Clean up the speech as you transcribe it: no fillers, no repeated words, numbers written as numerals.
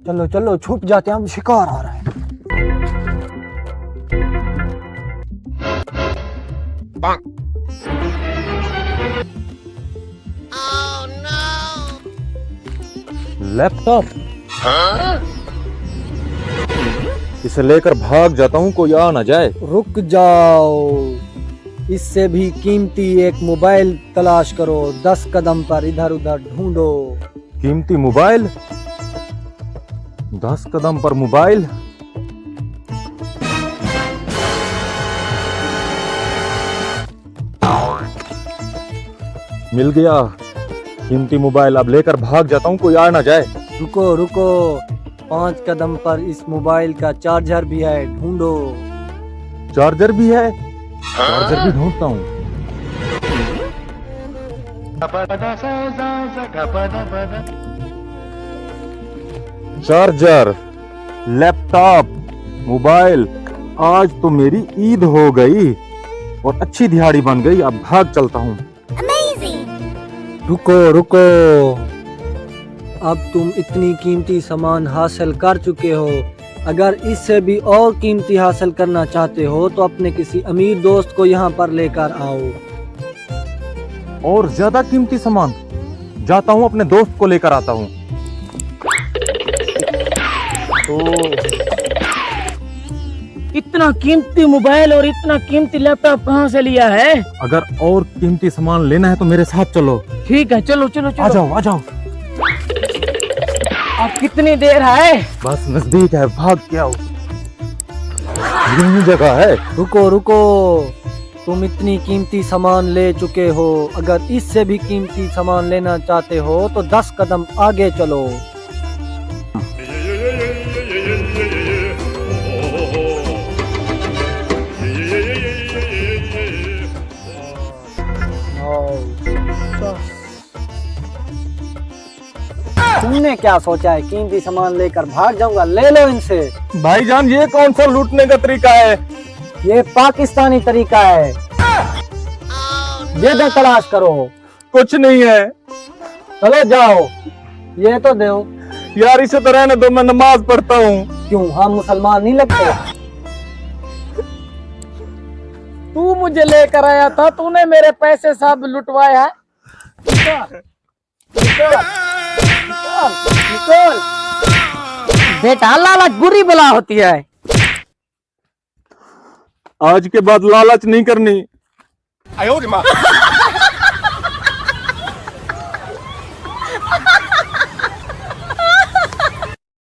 चलो चलो छुप जाते हैं, हम शिकार आ रहा है। लैपटॉप, इसे लेकर भाग जाता हूँ, कोई आ ना जाए। रुक जाओ, इससे भी कीमती एक मोबाइल तलाश करो। 10 कदम पर इधर उधर ढूंढो। कीमती मोबाइल, 10 कदम पर मोबाइल। मिल गया कीमती मोबाइल, अब लेकर भाग जाता हूँ, कोई आ ना जाए। रुको रुको, 5 कदम पर इस मोबाइल का चार्जर भी है, ढूंढो। चार्जर भी है, चार्जर भी ढूंढता हूँ। चार्जर, लैपटॉप, मोबाइल, आज तो मेरी ईद हो गई और अच्छी दिहाड़ी बन गई। अब भाग चलता हूँ। रुको रुको, अब तुम इतनी कीमती सामान हासिल कर चुके हो। अगर इससे भी और कीमती हासिल करना चाहते हो तो अपने किसी अमीर दोस्त को यहाँ पर लेकर आओ। और ज्यादा कीमती सामान, जाता हूँ अपने दोस्त को लेकर आता हूँ। इतना कीमती मोबाइल और इतना कीमती लैपटॉप कहाँ से लिया है? अगर और कीमती सामान लेना है तो मेरे साथ चलो। ठीक है, चलो चलो चलो। आ जाओ आ जाओ। अब कितनी देर है? बस नजदीक है, भाग के आओ, यही जगह है। रुको रुको, तुम इतनी कीमती सामान ले चुके हो। अगर इससे भी कीमती सामान लेना चाहते हो तो 10 कदम आगे चलो। तुमने क्या सोचा है, कीमती सामान लेकर भाग जाऊंगा? ले लो इनसे। भाईजान, ये कौन सा लूटने का तरीका है? ये पाकिस्तानी तरीका है। ये दे, तलाश करो। कुछ नहीं है। चलो जाओ, ये तो दो। यार इसे तो रहने दो, मैं नमाज पढ़ता हूँ। क्यों, हम मुसलमान नहीं लगते? तू मुझे लेकर आया था, तूने मेरे पैसे सब लुटवाया है। निकल। बेटा, लालच बुरी बला होती है। आज के बाद लालच नहीं करनी।哎呦我的妈！